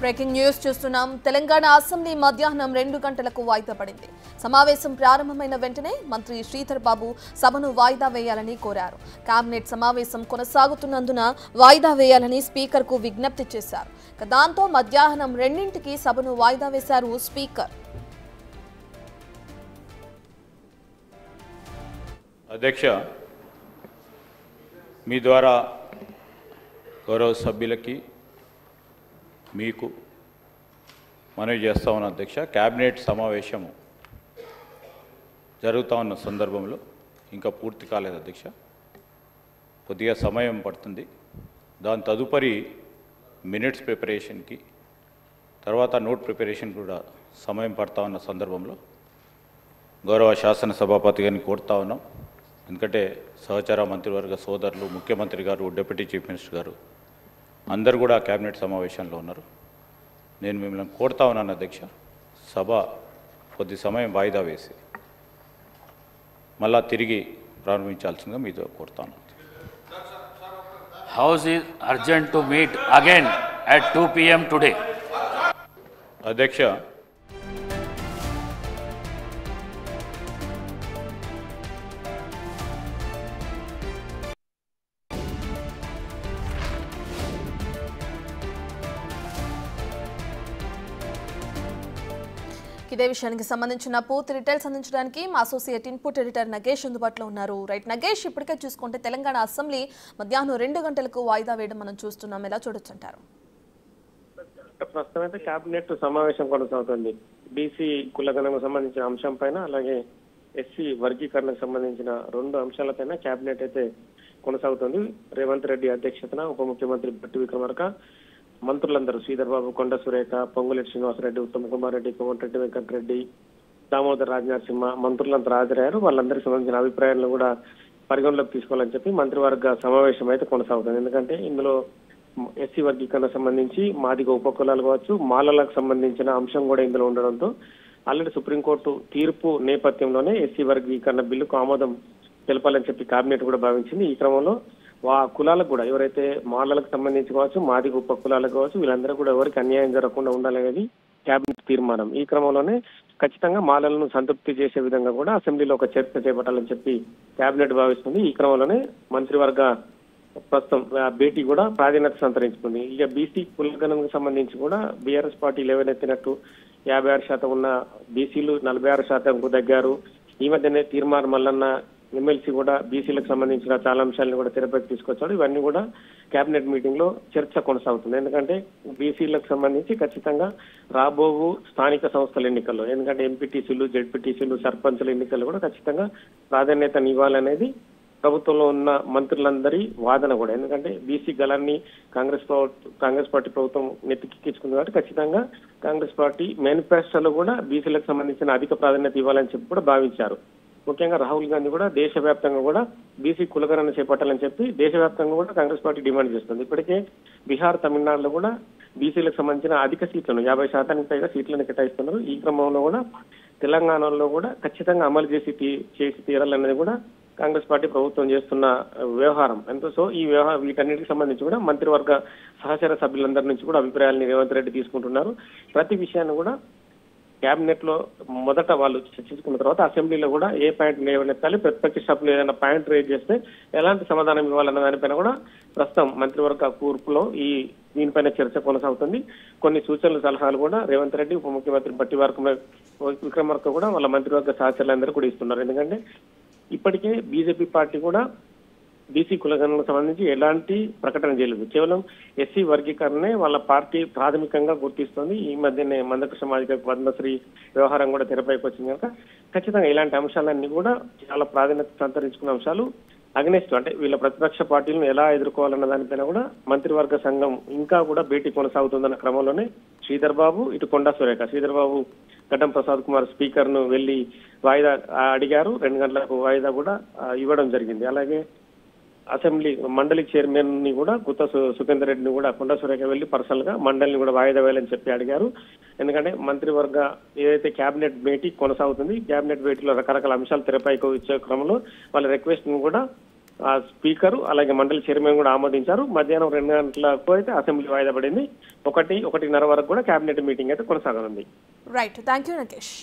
Breaking news చూస్తున్నాం. Telangana assembly మధ్యాహ్నం 2 గంటలకు వాయిదా పడింది. సమావేశం ప్రారంభమైన వెంటనే మంత్రి శ్రీధర్ బాబు సభను వాయిదా వేయాలని కోరారు. కేబినెట్ సమావేశం కొనసాగుతున్నందున వాయిదా వేయాలని స్పీకర్కు విజ్ఞప్తి చేశారు. దాంతో మధ్యాహ్నం 2ంటికి సభను వాయిదా వేశారు స్పీకర్. అధ్యక్ష, మీ ద్వారా గౌరవ సభ్యులకి మీకు మనవి చేస్తా ఉన్న అధ్యక్ష, కేబినెట్ సమావేశం జరుగుతూ ఉన్న సందర్భంలో ఇంకా పూర్తి కాలేదు అధ్యక్ష. కొద్దిగా సమయం పడుతుంది. దాని తదుపరి మినిట్స్ ప్రిపరేషన్కి తర్వాత నోట్ ప్రిపరేషన్ కూడా సమయం పడతా ఉన్న సందర్భంలో గౌరవ శాసనసభాపతి గారిని కోరుతా ఉన్నాం. ఎందుకంటే సహచార మంత్రివర్గ సోదరులు, ముఖ్యమంత్రి గారు, డిప్యూటీ చీఫ్ మినిస్టర్ గారు అందరూ కూడా కేబినెట్ సమావేశంలో ఉన్నారు. నేను మిమ్మల్ని కోరుతా ఉన్నాను అధ్యక్ష, సభ కొద్ది సమయం వాయిదా వేసి మళ్ళా తిరిగి ప్రారంభించాల్సిందిగా మీతో కోరుతాను. House is urgent to meet again at 2 p.m. today. అధ్యక్ష, ఇదే విషయానికి సంబంధించిన పూర్తి డీటెయిల్స్ అందించడానికి మా అసోసియేట్ ఇన్పుట్ ఎడిటర్ నగేష్ అందుబాటులో ఉన్నారు. రైట్ నగేష్, ఇప్పటికే చూసుకుంటే తెలంగాణ అసెంబ్లీ మధ్యాహ్నం 2 గంటలకు వాయిదా వేయడం మనం చూస్తున్నాం. ఎలా చూడొచ్చు అంటారు? ప్రస్తుతం అయితే కేబినెట్ సమావేశం కొనసాగుతుంది. బీసీ కులగణకు సంబంధించిన అంశం పైన, అలాగే ఎస్సీ వర్గీకరణకు సంబంధించిన 2 అంశాలపైన కేబినెట్ అయితే కొనసాగుతుంది. రేవంత్ రెడ్డి అధ్యక్షతన ఉప ముఖ్యమంత్రి భట్టి విక్రమార్క, మంత్రులందరూ శ్రీధర్ బాబు, కొండ సురేఖ, పొంగులేటి శ్రీనివాసరెడ్డి, ఉత్తమ్ కుమార్ రెడ్డి, కోమటిరెడ్డి వెంకటరెడ్డి, దామోదర్ రాజనరసింహ మంత్రులంతా హాజరయ్యారు. వాళ్ళందరికీ సంబంధించిన అభిప్రాయాలను కూడా పరిగణలోకి తీసుకోవాలని చెప్పి మంత్రివర్గ సమావేశం అయితే కొనసాగుతుంది. ఎందుకంటే ఇందులో ఎస్సీ వర్గీకరణ సంబంధించి మాదిగ ఉపకులాలు కావచ్చు, మాలలకు సంబంధించిన అంశం కూడా ఇందులో ఉండడంతో ఆల్రెడీ సుప్రీంకోర్టు తీర్పు నేపథ్యంలోనే ఎస్సీ వర్గీకరణ బిల్లుకు ఆమోదం తెలపాలని చెప్పి కేబినెట్ కూడా భావించింది. ఈ క్రమంలో కులాలకు కూడా, ఎవరైతే మాలలకు సంబంధించి కావచ్చు, మాదిగ ఉప కులాలకు కావచ్చు, వీళ్ళందరూ కూడా ఎవరికి అన్యాయం జరగకుండా ఉండాలనేది కేబినెట్ తీర్మానం. ఈ క్రమంలోనే ఖచ్చితంగా మాలలను సంతృప్తి చేసే విధంగా కూడా అసెంబ్లీలో ఒక చర్చ చేపట్టాలని చెప్పి కేబినెట్ భావిస్తుంది. ఈ క్రమంలోనే మంత్రివర్గ ప్రస్తుతం భేటీ కూడా ప్రాధాన్యత సంతరించుకుంది. ఇక బీసీ కులగణకు సంబంధించి కూడా బీఆర్ఎస్ పార్టీ లేవనెత్తినట్టు 56% ఉన్న బీసీలు 46%కు తగ్గారు. ఈ మధ్యనే తీర్మానం మల్లన్న ఎమ్మెల్సీ కూడా బీసీలకు సంబంధించిన చాలా అంశాలను కూడా తెరపైకి తీసుకొచ్చాడు. ఇవన్నీ కూడా కేబినెట్ మీటింగ్ లో చర్చ కొనసాగుతుంది. ఎందుకంటే బీసీలకు సంబంధించి ఖచ్చితంగా రాబోవు స్థానిక సంస్థల ఎన్నికల్లో, ఎందుకంటే ఎంపీటీసీలు, జెడ్పీటీసీలు, సర్పంచుల ఎన్నికల్లో కూడా ఖచ్చితంగా ప్రాధాన్యతనివ్వాలనేది ప్రభుత్వంలో ఉన్న మంత్రులందరి వాదన కూడా. ఎందుకంటే బీసీ గలాన్ని కాంగ్రెస్ పార్టీ ప్రభుత్వం నెత్తికెక్కించుకుంది కాబట్టి ఖచ్చితంగా కాంగ్రెస్ పార్టీ మేనిఫెస్టోలో కూడా బీసీలకు సంబంధించిన అధిక ప్రాధాన్యత ఇవ్వాలని చెప్పి కూడా భావించారు. ముఖ్యంగా రాహుల్ గాంధీ కూడా దేశవ్యాప్తంగా కూడా బీసీ కులగణన చేపట్టాలని చెప్పి దేశవ్యాప్తంగా కూడా కాంగ్రెస్ పార్టీ డిమాండ్ చేస్తుంది. ఇప్పటికే బీహార్, తమిళనాడులో కూడా బీసీలకు సంబంధించిన అధిక సీట్లను 50% పైగా సీట్లను కేటాయిస్తున్నారు. ఈ క్రమంలో కూడా తెలంగాణలో కూడా ఖచ్చితంగా అమలు చేసి తీరాలనేది కూడా కాంగ్రెస్ పార్టీ ప్రభుత్వం చేస్తున్న వ్యవహారం ఎంతో. సో ఈ వీటన్నిటికి సంబంధించి కూడా మంత్రివర్గ సహచర సభ్యులందరి నుంచి కూడా అభిప్రాయాలను రేవంత్ రెడ్డి తీసుకుంటున్నారు. ప్రతి విషయాన్ని కూడా కేబినెట్ లో మొదట వాళ్ళు చర్చించుకున్న తర్వాత అసెంబ్లీలో కూడా ఏ పాయింట్ లేవనెత్తాలి, ప్రతిపక్ష సభ్యులు ఏదైనా పాయింట్ రేజ్ చేస్తే ఎలాంటి సమాధానం ఇవ్వాలన్న దానిపైన కూడా ప్రస్తుతం మంత్రివర్గ కూర్పులో దీనిపైన చర్చ కొనసాగుతుంది. కొన్ని సూచనలు, సలహాలు కూడా రేవంత్ రెడ్డి, ఉప ముఖ్యమంత్రి భట్టి విక్రమార్క కూడా వాళ్ళ మంత్రివర్గ సహచరులందరూ కూడా ఇస్తున్నారు. ఎందుకంటే ఇప్పటికే బీజేపీ పార్టీ కూడా బీసీ కులగణకు సంబంధించి ఎలాంటి ప్రకటన చేయలేదు. కేవలం ఎస్సీ వర్గీకరణనే వాళ్ళ పార్టీ ప్రాథమికంగా గుర్తిస్తుంది. ఈ మధ్యనే మందకృష్ణ మాదిగ పద్మశ్రీ వ్యవహారం కూడా తెరపైకి వచ్చింది కనుక ఖచ్చితంగా ఇలాంటి అంశాలన్నీ కూడా చాలా ప్రాధాన్యత సంతరించుకున్న అంశాలు. అగ్నెస్ట్ అంటే వీళ్ళ ప్రతిపక్ష పార్టీలను ఎలా ఎదుర్కోవాలన్న దానిపైన కూడా మంత్రివర్గ సంఘం ఇంకా కూడా భేటీ కొనసాగుతుందన్న క్రమంలోనే శ్రీధర్ బాబు, ఇటు కొండా సురేఖ, శ్రీధర్ బాబు గడ్డం ప్రసాద్ కుమార్ స్పీకర్ ను వెళ్లి వాయిదా అడిగారు. 2 గంటలకు వాయిదా కూడా ఇవ్వడం జరిగింది. అలాగే అసెంబ్లీ మండలి చైర్మన్ ని కూడా గుత్తా సుఖేందర్ రెడ్డిని కూడా కొండా సురేఖ వెళ్లి పర్సనల్ గా మండలిని కూడా వాయిదా వేయాలని చెప్పి అడిగారు. ఎందుకంటే మంత్రివర్గ ఏదైతే కేబినెట్ భేటీ కొనసాగుతుంది, కేబినెట్ భేటీలో రకరకాల అంశాలు తెరపైకి వచ్చే క్రమంలో వాళ్ళ రిక్వెస్ట్ ను కూడా స్పీకరు అలాగే మండలి చైర్మన్ కూడా ఆమోదించారు. మధ్యాహ్నం 2 గంటలకు అయితే అసెంబ్లీ వాయిదా పడింది. 1-1:30 వరకు కూడా కేబినెట్ మీటింగ్ అయితే కొనసాగనుంది. Right, thank you నకేష్.